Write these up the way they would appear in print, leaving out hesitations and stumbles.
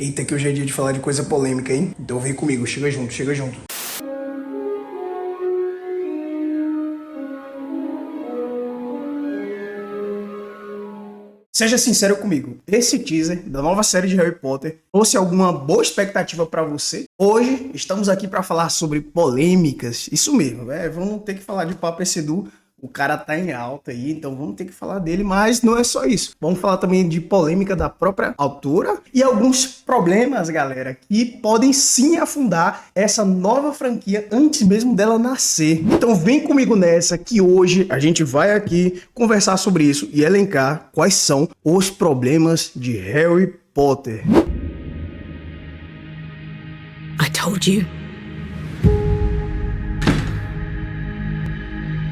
Eita, que hoje é dia de falar de coisa polêmica, hein? Então vem comigo, chega junto, chega junto. Seja sincero comigo, esse teaser da nova série de Harry Potter trouxe alguma boa expectativa pra você? Hoje estamos aqui pra falar sobre polêmicas, isso mesmo, vamos ter que falar de Papo Edu. O cara tá em alta aí, então vamos ter que falar dele, mas não é só isso. Vamos falar também de polêmica da própria autora e alguns problemas, galera, que podem sim afundar essa nova franquia antes mesmo dela nascer. Então vem comigo nessa que hoje a gente vai aqui conversar sobre isso e elencar quais são os problemas de Harry Potter. I told you.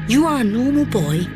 You are a normal boy.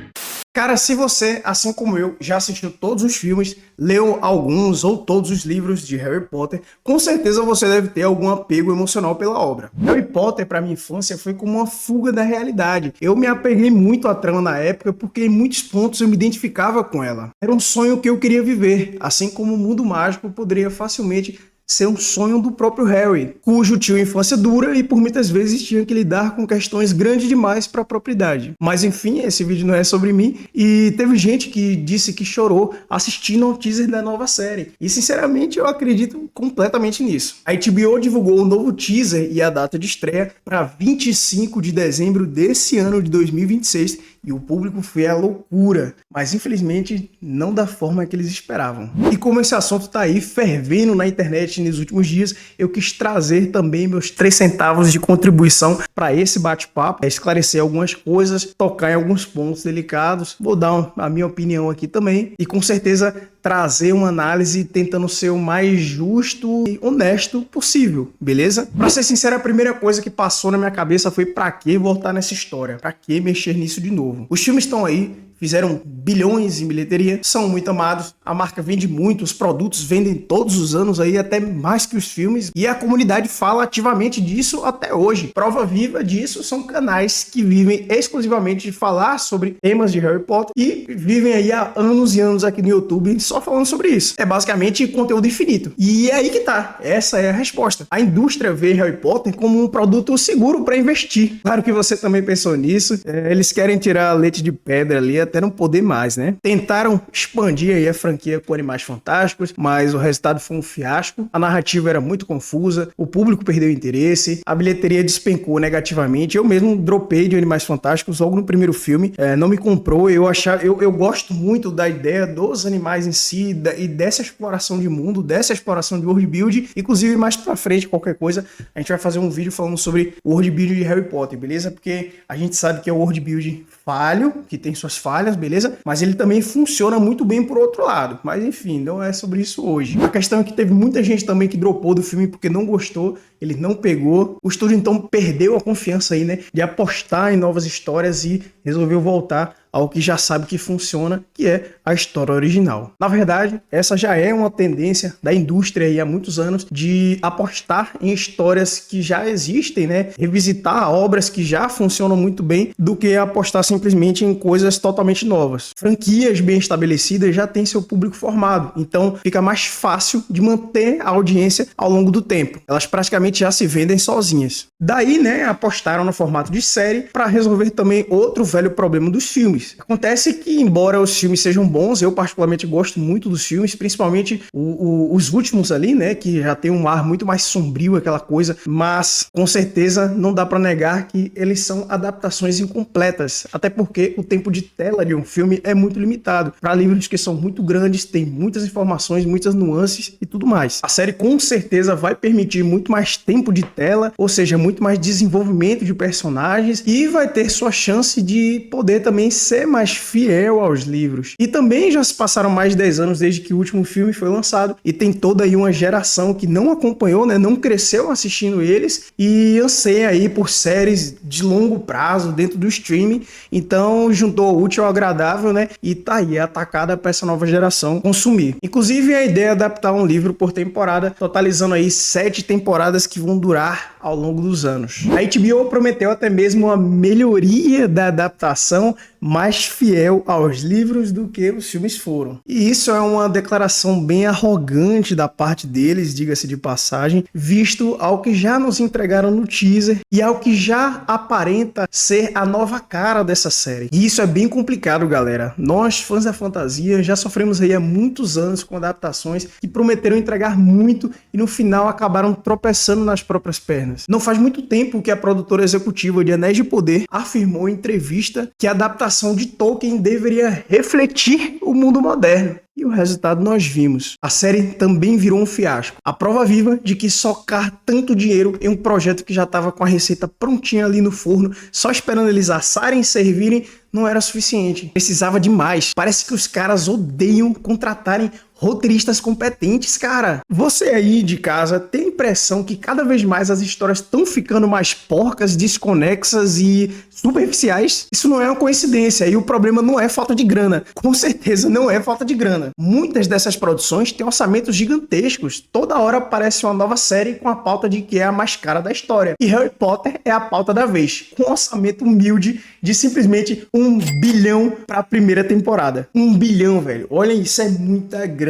Cara, se você, assim como eu, já assistiu todos os filmes, leu alguns ou todos os livros de Harry Potter, com certeza você deve ter algum apego emocional pela obra. Harry Potter, para minha infância, foi como uma fuga da realidade. Eu me apeguei muito à trama na época porque em muitos pontos eu me identificava com ela. Era um sonho que eu queria viver, assim como o mundo mágico poderia facilmente ser um sonho do próprio Harry, cujo tinha infância dura e por muitas vezes tinha que lidar com questões grandes demais para a propriedade. Mas enfim, esse vídeo não é sobre mim e teve gente que disse que chorou assistindo ao teaser da nova série. E sinceramente eu acredito completamente nisso. A HBO divulgou um novo teaser e a data de estreia para 25 de dezembro desse ano de 2026 e o público foi à loucura, mas infelizmente não da forma que eles esperavam. E como esse assunto tá aí fervendo na internet nos últimos dias, eu quis trazer também meus 3 centavos de contribuição para esse bate-papo, esclarecer algumas coisas, tocar em alguns pontos delicados, vou dar a minha opinião aqui também e com certeza trazer uma análise tentando ser o mais justo e honesto possível, beleza? Pra ser sincero, a primeira coisa que passou na minha cabeça foi pra que voltar nessa história? Pra que mexer nisso de novo? Os filmes estão aí, fizeram bilhões em bilheteria, são muito amados, a marca vende muito, os produtos vendem todos os anos aí, até mais que os filmes, e a comunidade fala ativamente disso até hoje. Prova viva disso são canais que vivem exclusivamente de falar sobre temas de Harry Potter e vivem aí há anos e anos aqui no YouTube só falando sobre isso. É basicamente conteúdo infinito. E é aí que tá, essa é a resposta. A indústria vê Harry Potter como um produto seguro para investir. Claro que você também pensou nisso, eles querem tirar leite de pedra ali até não poder mais, né? Tentaram expandir aí a franquia com Animais Fantásticos, mas o resultado foi um fiasco. A narrativa era muito confusa, o público perdeu interesse, a bilheteria despencou negativamente. Eu mesmo dropei de Animais Fantásticos logo no primeiro filme, não me comprou. Eu gosto muito da ideia dos animais em si e dessa exploração de mundo, dessa exploração de world build. Inclusive, mais pra frente, qualquer coisa, a gente vai fazer um vídeo falando sobre o world build de Harry Potter, beleza? Porque a gente sabe que é o world build falho, que tem suas falhas, beleza? Mas ele também funciona muito bem por outro lado. Mas enfim, não é sobre isso hoje. A questão é que teve muita gente também que dropou do filme porque não gostou, ele não pegou. O estúdio então perdeu a confiança aí, né? De apostar em novas histórias e resolveu voltar ao que já sabe que funciona, que é a história original. Na verdade, essa já é uma tendência da indústria aí há muitos anos de apostar em histórias que já existem, né? Revisitar obras que já funcionam muito bem do que apostar simplesmente em coisas totalmente novas. Franquias bem estabelecidas já têm seu público formado, então fica mais fácil de manter a audiência ao longo do tempo. Elas praticamente já se vendem sozinhas. Daí, né, apostaram no formato de série para resolver também outro velho problema dos filmes. Acontece que, embora os filmes sejam bons, eu particularmente gosto muito dos filmes, principalmente os últimos ali, né, que já tem um ar muito mais sombrio, aquela coisa, mas com certeza não dá para negar que eles são adaptações incompletas, até porque o tempo de tela de um filme é muito limitado. Para livros que são muito grandes, tem muitas informações, muitas nuances e tudo mais. A série com certeza vai permitir muito mais tempo de tela, ou seja, muito mais desenvolvimento de personagens e vai ter sua chance de poder também ser mais fiel aos livros. E também já se passaram mais de 10 anos desde que o último filme foi lançado e tem toda aí uma geração que não acompanhou, né, não cresceu assistindo eles e anseia aí por séries de longo prazo dentro do streaming. Então juntou o útil ao agradável, né, e tá aí a atacada para essa nova geração consumir. Inclusive a ideia é adaptar um livro por temporada, totalizando aí 7 temporadas que vão durar ao longo dos anos. A HBO prometeu até mesmo uma melhoria da adaptação mais fiel aos livros do que os filmes foram. E isso é uma declaração bem arrogante da parte deles, diga-se de passagem, visto ao que já nos entregaram no teaser e ao que já aparenta ser a nova cara dessa série. E isso é bem complicado, galera. Nós, fãs da fantasia, já sofremos aí há muitos anos com adaptações que prometeram entregar muito e no final acabaram tropeçando nas próprias pernas. Não faz muito tempo que a produtora executiva de Anéis de Poder afirmou em entrevista que a adaptação de Tolkien deveria refletir o mundo moderno. E o resultado nós vimos. A série também virou um fiasco. A prova viva de que socar tanto dinheiro em um projeto que já estava com a receita prontinha ali no forno, só esperando eles assarem e servirem, não era suficiente. Precisava de mais. Parece que os caras odeiam contratarem roteiristas competentes, cara. Você aí de casa tem a impressão que cada vez mais as histórias estão ficando mais porcas, desconexas e superficiais? Isso não é uma coincidência e o problema não é falta de grana. Com certeza não é falta de grana. Muitas dessas produções têm orçamentos gigantescos. Toda hora aparece uma nova série com a pauta de que é a mais cara da história. E Harry Potter é a pauta da vez, com um orçamento humilde de simplesmente 1 bilhão para a primeira temporada. 1 bilhão, velho. Olha, isso é muita grana.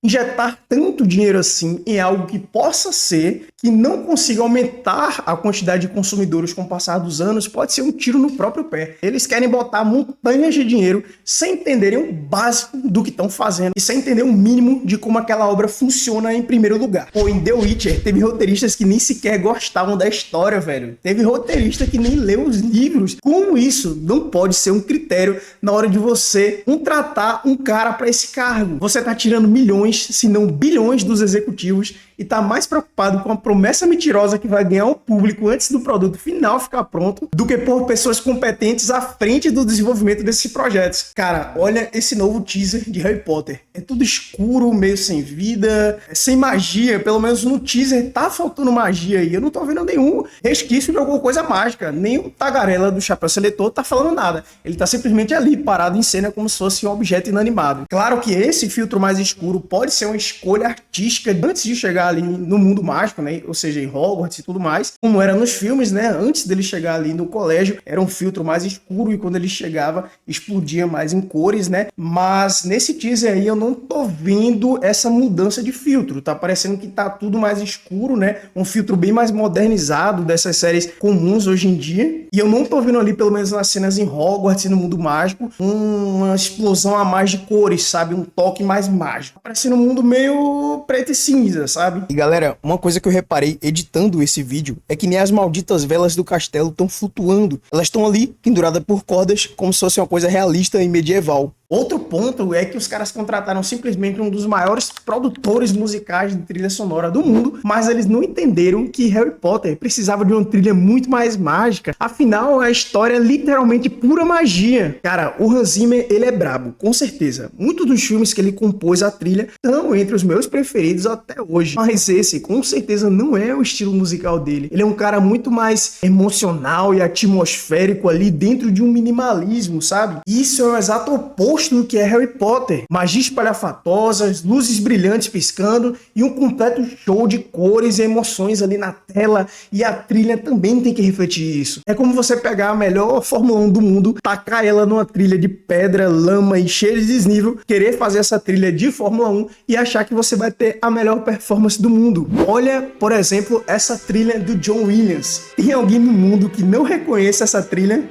Injetar tanto dinheiro assim em algo que possa ser que não consiga aumentar a quantidade de consumidores com o passar dos anos pode ser um tiro no próprio pé. Eles querem botar montanhas de dinheiro sem entenderem o básico do que estão fazendo e sem entender o mínimo de como aquela obra funciona em primeiro lugar. Pô, em The Witcher teve roteiristas que nem sequer gostavam da história, velho. Teve roteirista que nem leu os livros. Como isso não pode ser um critério na hora de você contratar um cara para esse cargo? Você tá tirando milhões, se não bilhões dos executivos e tá mais preocupado com a promessa mentirosa que vai ganhar o público antes do produto final ficar pronto do que por pessoas competentes à frente do desenvolvimento desses projetos. Cara, olha esse novo teaser de Harry Potter. É tudo escuro, meio sem vida, sem magia. Pelo menos no teaser tá faltando magia aí. Eu não tô vendo nenhum resquício de alguma coisa mágica. Nem o tagarela do Chapéu Seletor tá falando nada. Ele tá simplesmente ali, parado em cena como se fosse um objeto inanimado. Claro que esse filtro mais escuro pode ser uma escolha artística antes de chegar ali no mundo mágico, né? Ou seja, em Hogwarts e tudo mais, como era nos filmes, né? Antes dele chegar ali no colégio, era um filtro mais escuro e quando ele chegava, explodia mais em cores, né? Mas nesse teaser aí eu não tô vendo essa mudança de filtro. Tá parecendo que tá tudo mais escuro, né? Um filtro bem mais modernizado dessas séries comuns hoje em dia. E eu não tô vendo ali, pelo menos nas cenas em Hogwarts e no mundo mágico, uma explosão a mais de cores, sabe? Um toque mais mágico. Tá parecendo um mundo meio preto e cinza, sabe? E galera, uma coisa que eu reparei editando esse vídeo é que nem as malditas velas do castelo estão flutuando. Elas estão ali, penduradas por cordas, como se fosse uma coisa realista e medieval. Outro ponto é que os caras contrataram simplesmente um dos maiores produtores musicais de trilha sonora do mundo, mas eles não entenderam que Harry Potter precisava de uma trilha muito mais mágica. Afinal, a história é literalmente pura magia. Cara, o Hans Zimmer, ele é brabo, com certeza. Muitos dos filmes que ele compôs a trilha estão entre os meus preferidos até hoje. Mas esse, com certeza, não é o estilo musical dele. Ele é um cara muito mais emocional e atmosférico ali dentro de um minimalismo, sabe? Isso é o exato oposto do que é Harry Potter. Magia espalhafatosas, luzes brilhantes piscando e um completo show de cores e emoções ali na tela, e a trilha também tem que refletir isso. É como você pegar a melhor Fórmula 1 do mundo, tacar ela numa trilha de pedra, lama e cheia de desnível, querer fazer essa trilha de Fórmula 1 e achar que você vai ter a melhor performance do mundo. Olha, por exemplo, essa trilha do John Williams. Tem alguém no mundo que não reconheça essa trilha?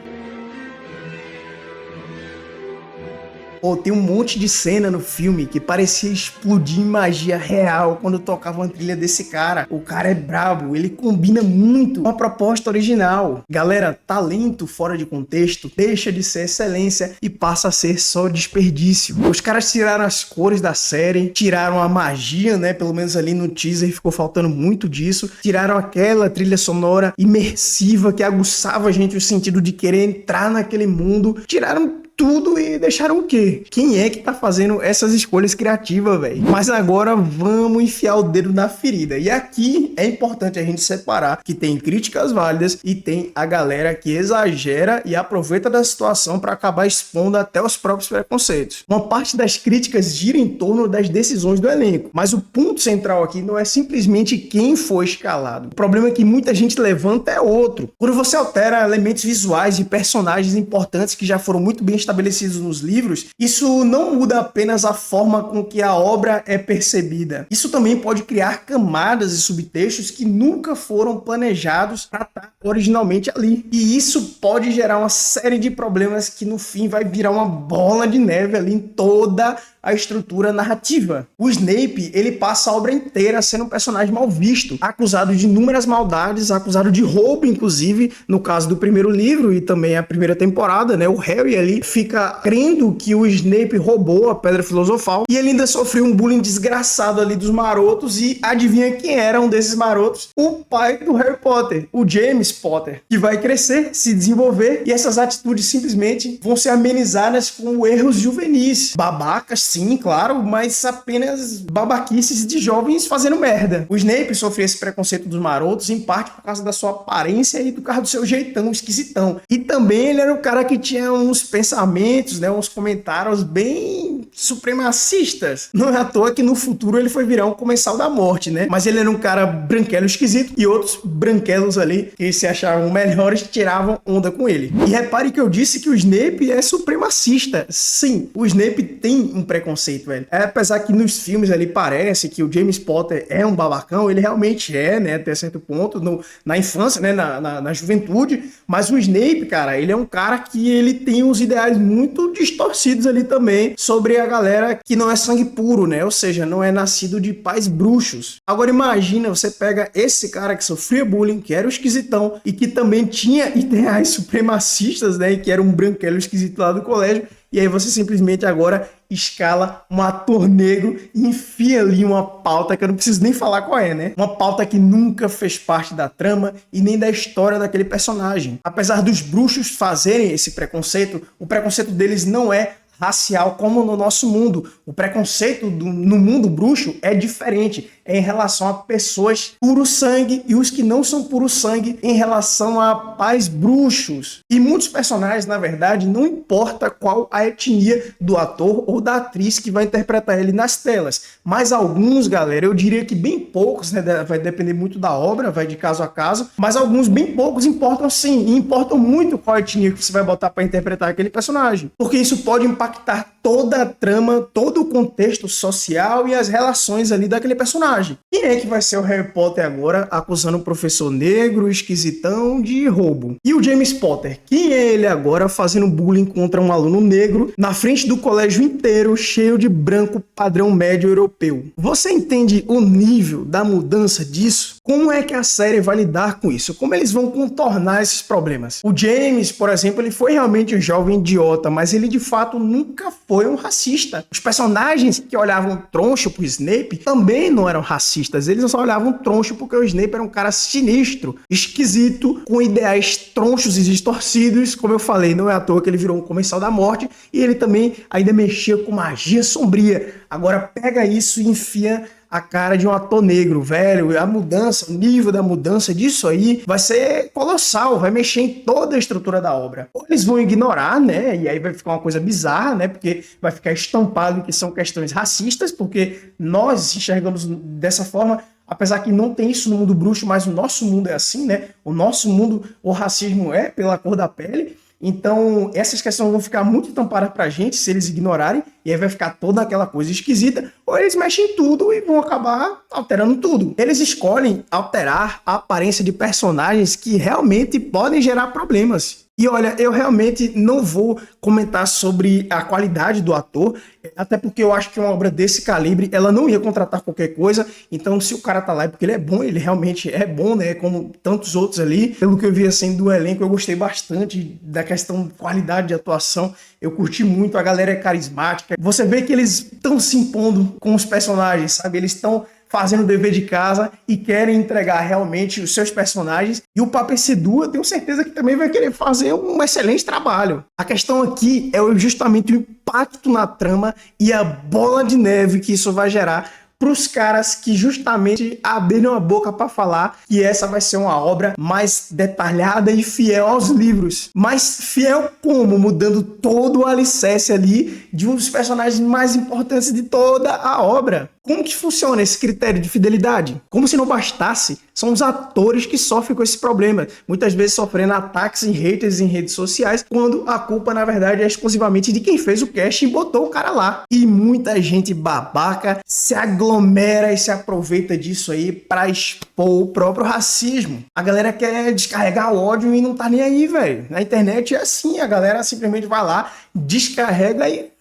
Pô, tem um monte de cena no filme que parecia explodir em magia real quando tocava uma trilha desse cara. O cara é brabo, ele combina muito com a proposta original. Galera, talento fora de contexto deixa de ser excelência e passa a ser só desperdício. Os caras tiraram as cores da série, tiraram a magia, né? Pelo menos ali no teaser ficou faltando muito disso. Tiraram aquela trilha sonora imersiva que aguçava a gente o sentido de querer entrar naquele mundo. Tiraram tudo e deixaram o quê? Quem é que tá fazendo essas escolhas criativas, velho? Mas agora vamos enfiar o dedo na ferida. E aqui é importante a gente separar que tem críticas válidas e tem a galera que exagera e aproveita da situação para acabar expondo até os próprios preconceitos. Uma parte das críticas gira em torno das decisões do elenco, mas o ponto central aqui não é simplesmente quem foi escalado. O problema que muita gente levanta é outro. Quando você altera elementos visuais de personagens importantes que já foram muito bem estabelecidos nos livros, isso não muda apenas a forma com que a obra é percebida. Isso também pode criar camadas e subtextos que nunca foram planejados para estar originalmente ali. E isso pode gerar uma série de problemas que no fim vai virar uma bola de neve ali em toda a estrutura narrativa. O Snape, ele passa a obra inteira sendo um personagem mal visto, acusado de inúmeras maldades, acusado de roubo, inclusive, no caso do primeiro livro e também a primeira temporada, né? O Harry ali fica crendo que o Snape roubou a Pedra Filosofal e ele ainda sofreu um bullying desgraçado ali dos marotos e adivinha quem era um desses marotos? O pai do Harry Potter, o James Potter, que vai crescer, se desenvolver e essas atitudes simplesmente vão ser amenizadas com erros juvenis, babacas, sim, claro, mas apenas babaquices de jovens fazendo merda. O Snape sofreu esse preconceito dos marotos em parte por causa da sua aparência e do do seu jeitão esquisitão. E também ele era um cara que tinha uns pensamentos, né, uns comentários bem supremacistas. Não é à toa que no futuro ele foi virar um comensal da morte, né? Mas ele era um cara branquelo esquisito e outros branquelos ali que se achavam melhores tiravam onda com ele. E repare que eu disse que o Snape é supremacista. Sim, o Snape tem um preconceito, velho. Apesar que nos filmes ali parece que o James Potter é um babacão, ele realmente é, né, até certo ponto, na infância, né, na juventude, mas o Snape, cara, ele é um cara que ele tem uns ideais muito distorcidos ali também sobre a galera que não é sangue puro, né, ou seja, não é nascido de pais bruxos. Agora imagina, você pega esse cara que sofria bullying, que era o esquisitão e que também tinha ideais supremacistas, né, e que era um branquelo esquisito lá do colégio, e aí você simplesmente agora escala um ator negro e enfia ali uma pauta que eu não preciso nem falar qual é, né? Uma pauta que nunca fez parte da trama e nem da história daquele personagem. Apesar dos bruxos fazerem esse preconceito, o preconceito deles não é racial como no nosso mundo. O preconceito no mundo bruxo é diferente, é em relação a pessoas puro sangue e os que não são puro sangue em relação a pais bruxos. E muitos personagens, na verdade, não importa qual a etnia do ator ou da atriz que vai interpretar ele nas telas, mas alguns, galera, eu diria que bem poucos, né, vai depender muito da obra, vai de caso a caso, mas alguns bem poucos importam sim, e importam muito qual etnia que você vai botar para interpretar aquele personagem, porque isso pode impactar toda a trama, todo o contexto social e as relações ali daquele personagem. Quem é que vai ser o Harry Potter agora acusando o professor negro, esquisitão, de roubo? E o James Potter? Quem é ele agora fazendo bullying contra um aluno negro na frente do colégio inteiro cheio de branco padrão médio europeu? Você entende o nível da mudança disso? Como é que a série vai lidar com isso? Como eles vão contornar esses problemas? O James, por exemplo, ele foi realmente um jovem idiota, mas ele de fato nunca foi um racista. Os personagens que olhavam troncho pro Snape também não eram racistas, eles só olhavam troncho porque o Snape era um cara sinistro, esquisito, com ideais tronchos e distorcidos. Como eu falei, não é à toa que ele virou um comensal da morte e ele também ainda mexia com magia sombria. Agora pega isso e enfia a cara de um ator negro, velho. A mudança, o nível da mudança disso aí vai ser colossal, vai mexer em toda a estrutura da obra. Ou eles vão ignorar, né, e aí vai ficar uma coisa bizarra, né, porque vai ficar estampado que são questões racistas, porque nós enxergamos dessa forma, apesar que não tem isso no mundo bruxo, mas o nosso mundo é assim, né, o nosso mundo, o racismo é pela cor da pele. Então, essas questões vão ficar muito estampadas pra gente se eles ignorarem, e aí vai ficar toda aquela coisa esquisita, ou eles mexem em tudo e vão acabar alterando tudo. Eles escolhem alterar a aparência de personagens que realmente podem gerar problemas. E olha, eu realmente não vou comentar sobre a qualidade do ator, até porque eu acho que uma obra desse calibre, ela não ia contratar qualquer coisa, então se o cara tá lá é porque ele é bom, ele realmente é bom, né, como tantos outros ali. Pelo que eu vi assim do elenco, eu gostei bastante da questão de qualidade de atuação, eu curti muito, a galera é carismática, você vê que eles estão se impondo com os personagens, sabe, eles estão fazendo o dever de casa e querem entregar realmente os seus personagens. E o Pape Sedu, eu tenho certeza que também vai querer fazer um excelente trabalho. A questão aqui é justamente o impacto na trama e a bola de neve que isso vai gerar para os caras que justamente abriram a boca para falar que essa vai ser uma obra mais detalhada e fiel aos livros. Mas fiel como? Mudando todo o alicerce ali de um dos personagens mais importantes de toda a obra. Como que funciona esse critério de fidelidade? Como se não bastasse, são os atores que sofrem com esse problema, muitas vezes sofrendo ataques e haters em redes sociais, quando a culpa, na verdade, é exclusivamente de quem fez o casting e botou o cara lá. E muita gente babaca se aglomera e se aproveita disso aí para expor o próprio racismo. A galera quer descarregar o ódio e não tá nem aí, velho. Na internet é assim, a galera simplesmente vai lá, descarrega e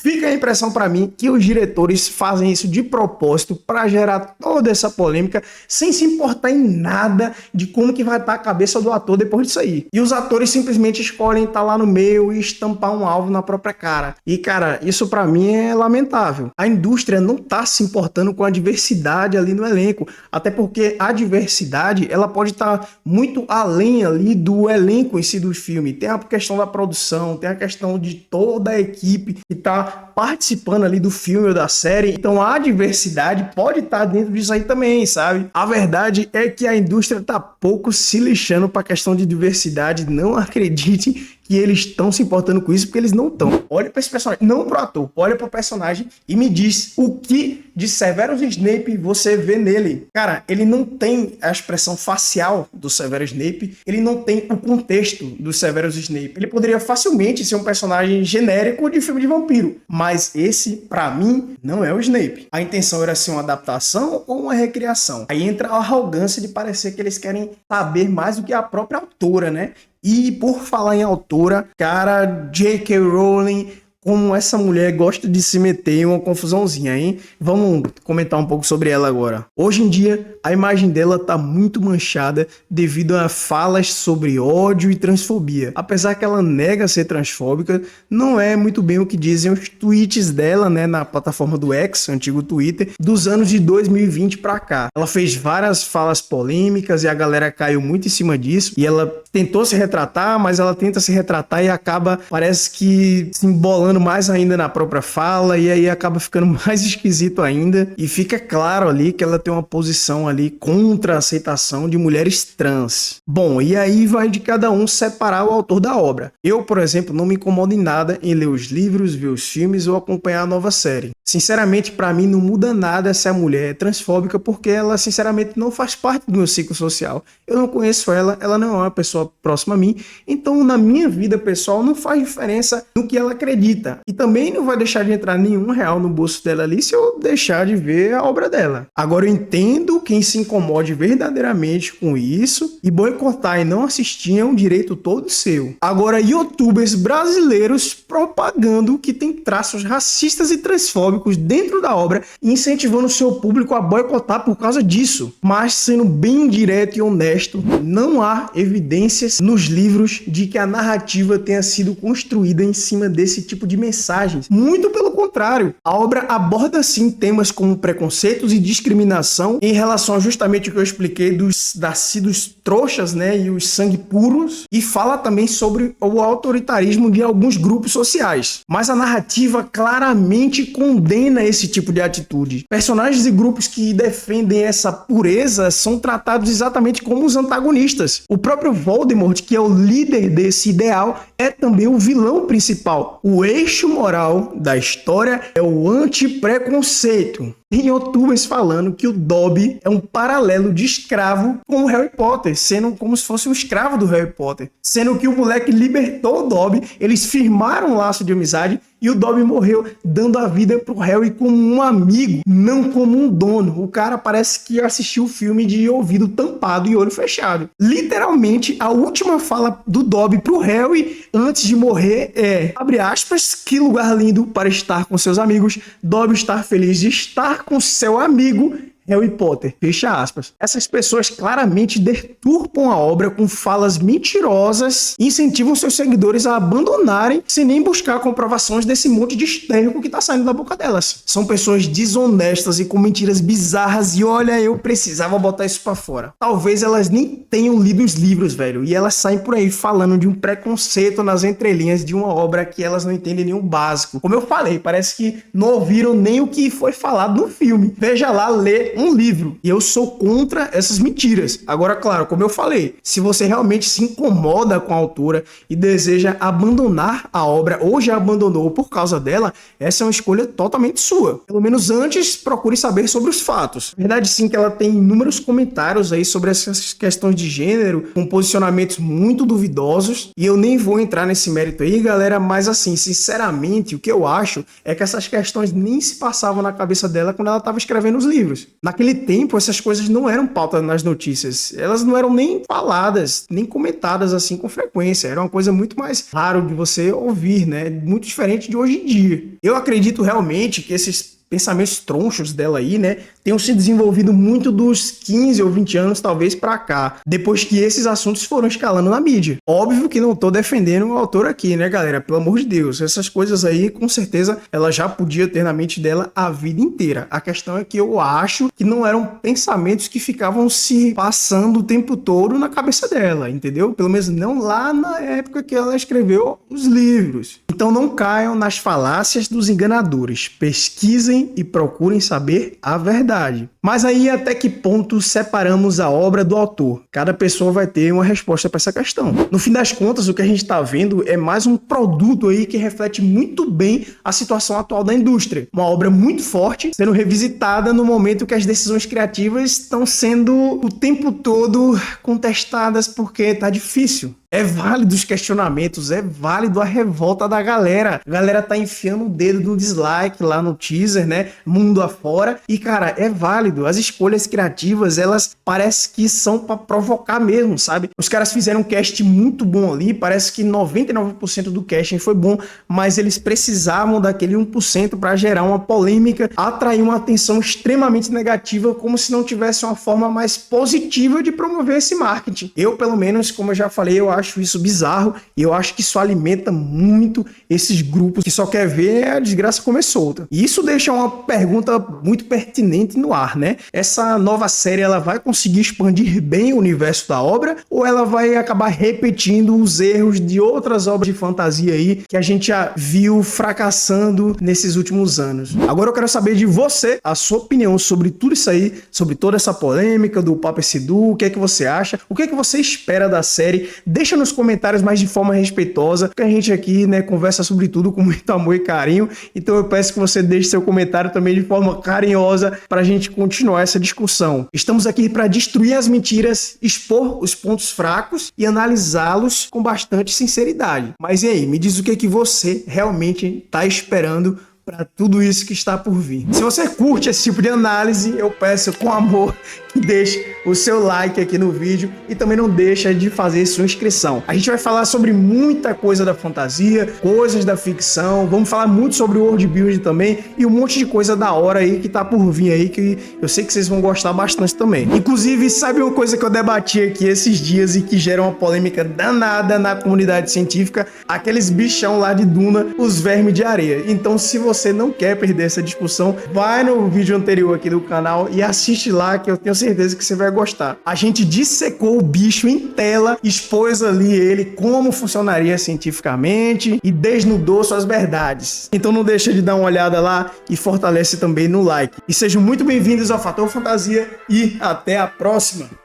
fica a impressão para mim que os diretores fazem isso de propósito para gerar toda essa polêmica sem se importar em nada de como que vai estar a cabeça do ator depois disso aí. E os atores simplesmente escolhem estar lá no meio e estampar um alvo na própria cara. E cara, isso para mim é lamentável. A indústria não tá se importando com a diversidade ali no elenco, até porque a diversidade ela pode estar muito além ali do elenco em si do filme. Tem a questão da produção, tem a questão de toda a equipe que tá participando ali do filme ou da série, então a diversidade pode estar dentro disso aí também, sabe? A verdade é que a indústria tá pouco se lixando para a questão de diversidade, não acredite que eles estão se importando com isso, porque eles não estão. Olha para esse personagem, não pro ator, olha pro personagem e me diz o que de Severus Snape você vê nele. Cara, ele não tem a expressão facial do Severus Snape, ele não tem o contexto do Severus Snape. Ele poderia facilmente ser um personagem genérico de filme de vampiro, mas esse, pra mim, não é o Snape. A intenção era ser uma adaptação ou uma recriação. Aí entra a arrogância de parecer que eles querem saber mais do que a própria autora, né? E por falar em autora, cara, J.K. Rowling, como essa mulher gosta de se meter em uma confusãozinha, hein? Vamos comentar um pouco sobre ela agora. Hoje em dia, a imagem dela tá muito manchada devido a falas sobre ódio e transfobia. Apesar que ela nega ser transfóbica, não é muito bem o que dizem os tweets dela, né, na plataforma do X, antigo Twitter, dos anos de 2020 pra cá. Ela fez várias falas polêmicas e a galera caiu muito em cima disso, e ela tentou se retratar, mas ela tenta se retratar e acaba, parece que se embolando mais ainda na própria fala, e aí acaba ficando mais esquisito ainda, e fica claro ali que ela tem uma posição ali contra a aceitação de mulheres trans. Bom, e aí vai de cada um separar o autor da obra. Eu, por exemplo, não me incomodo em nada em ler os livros, ver os filmes ou acompanhar a nova série. Sinceramente, pra mim não muda nada se a mulher é transfóbica, porque ela sinceramente não faz parte do meu ciclo social. Eu não conheço ela, ela não é uma pessoa próxima a mim, então na minha vida pessoal não faz diferença no que ela acredita. E também não vai deixar de entrar nenhum real no bolso dela ali se eu deixar de ver a obra dela. Agora eu entendo quem se incomode verdadeiramente com isso, e boicotar e não assistir é um direito todo seu. Agora, youtubers brasileiros propagando que tem traços racistas e transfóbicos dentro da obra e incentivando o seu público a boicotar por causa disso. Mas, sendo bem direto e honesto, não há evidências nos livros de que a narrativa tenha sido construída em cima desse tipo de mensagens. Muito pelo contrário, a obra aborda sim temas como preconceitos e discriminação em relação a justamente o que eu expliquei dos nascidos trouxas, né, e os sangue puros, e fala também sobre o autoritarismo de alguns grupos sociais. Mas a narrativa claramente condena esse tipo de atitude. Personagens e grupos que defendem essa pureza são tratados exatamente como os antagonistas. O próprio Voldemort, que é o líder desse ideal, é também o vilão principal. O eixo moral da história é o anti-preconceito. Tem youtubers falando que o Dobby é um paralelo de escravo com o Harry Potter, sendo como se fosse um escravo do Harry Potter. Sendo que o moleque libertou o Dobby, eles firmaram um laço de amizade e o Dobby morreu dando a vida pro Harry como um amigo, não como um dono. O cara parece que assistiu o filme de ouvido tampado e olho fechado. Literalmente, a última fala do Dobby pro Harry antes de morrer é, abre aspas, que lugar lindo para estar com seus amigos. Dobby estar feliz de estar com seu amigo Harry Potter, fecha aspas. Essas pessoas claramente deturpam a obra com falas mentirosas e incentivam seus seguidores a abandonarem sem nem buscar comprovações desse monte de esterco que tá saindo da boca delas. São pessoas desonestas e com mentiras bizarras e olha, eu precisava botar isso pra fora. Talvez elas nem tenham lido os livros, velho, e elas saem por aí falando de um preconceito nas entrelinhas de uma obra que elas não entendem nenhum básico. Como eu falei, parece que não ouviram nem o que foi falado no filme. Veja lá, lê um livro. E eu sou contra essas mentiras. Agora, claro, como eu falei, se você realmente se incomoda com a autora e deseja abandonar a obra ou já abandonou por causa dela, essa é uma escolha totalmente sua. Pelo menos antes, procure saber sobre os fatos. Verdade sim que ela tem inúmeros comentários aí sobre essas questões de gênero, com posicionamentos muito duvidosos, e eu nem vou entrar nesse mérito aí, galera, mas assim, sinceramente, o que eu acho é que essas questões nem se passavam na cabeça dela quando ela estava escrevendo os livros. Naquele tempo, essas coisas não eram pauta nas notícias, elas não eram nem faladas, nem comentadas assim com frequência, era uma coisa muito mais raro de você ouvir, né? Muito diferente de hoje em dia. Eu acredito realmente que esses pensamentos tronchos dela aí, né, tenham se desenvolvido muito dos 15 ou 20 anos, talvez, pra cá, depois que esses assuntos foram escalando na mídia. Óbvio que não tô defendendo o autor aqui, né, galera? Pelo amor de Deus, essas coisas aí, com certeza, ela já podia ter na mente dela a vida inteira. A questão é que eu acho que não eram pensamentos que ficavam se passando o tempo todo na cabeça dela, entendeu? Pelo menos não lá na época que ela escreveu os livros. Então não caiam nas falácias dos enganadores. Pesquisem e procurem saber a verdade. Mas aí até que ponto separamos a obra do autor? Cada pessoa vai ter uma resposta para essa questão. No fim das contas, o que a gente está vendo é mais um produto aí que reflete muito bem a situação atual da indústria. Uma obra muito forte, sendo revisitada no momento que as decisões criativas estão sendo o tempo todo contestadas porque tá difícil. É válido os questionamentos, é válido a revolta da galera. A galera tá enfiando o dedo no dislike lá no teaser, né? Mundo afora. E, cara, é válido. As escolhas criativas, elas parece que são pra provocar mesmo, sabe? Os caras fizeram um cast muito bom ali. Parece que 99% do casting foi bom, mas eles precisavam daquele 1% pra gerar uma polêmica, atrair uma atenção extremamente negativa, como se não tivesse uma forma mais positiva de promover esse marketing. Eu, pelo menos, como eu já falei, eu acho isso bizarro e eu acho que isso alimenta muito esses grupos que só quer ver a desgraça comer solta. E isso deixa uma pergunta muito pertinente no ar, né? Essa nova série, ela vai conseguir expandir bem o universo da obra ou ela vai acabar repetindo os erros de outras obras de fantasia aí que a gente já viu fracassando nesses últimos anos? Agora eu quero saber de você, a sua opinião sobre tudo isso aí, sobre toda essa polêmica do Papo Sidu, o que é que você acha? O que é que você espera da série? Deixa nos comentários, mas de forma respeitosa, porque a gente aqui, né, conversa sobre tudo com muito amor e carinho, então eu peço que você deixe seu comentário também de forma carinhosa para a gente continuar essa discussão. Estamos aqui para destruir as mentiras, expor os pontos fracos e analisá-los com bastante sinceridade. Mas e aí, me diz o que é que você realmente está esperando para tudo isso que está por vir. Se você curte esse tipo de análise, eu peço com amor que deixe o seu like aqui no vídeo e também não deixa de fazer sua inscrição. A gente vai falar sobre muita coisa da fantasia, coisas da ficção, vamos falar muito sobre o world building também e um monte de coisa da hora aí que tá por vir aí que eu sei que vocês vão gostar bastante também. Inclusive, sabe uma coisa que eu debati aqui esses dias e que gera uma polêmica danada na comunidade científica? Aqueles bichão lá de Duna, os vermes de areia. Então, se você não quer perder essa discussão, vai no vídeo anterior aqui do canal e assiste lá que eu tenho certeza que você vai gostar. A gente dissecou o bicho em tela, expôs ali ele como funcionaria cientificamente e desnudou suas verdades. Então não deixa de dar uma olhada lá e fortalece também no like. E sejam muito bem-vindos ao Fator Fantasia e até a próxima!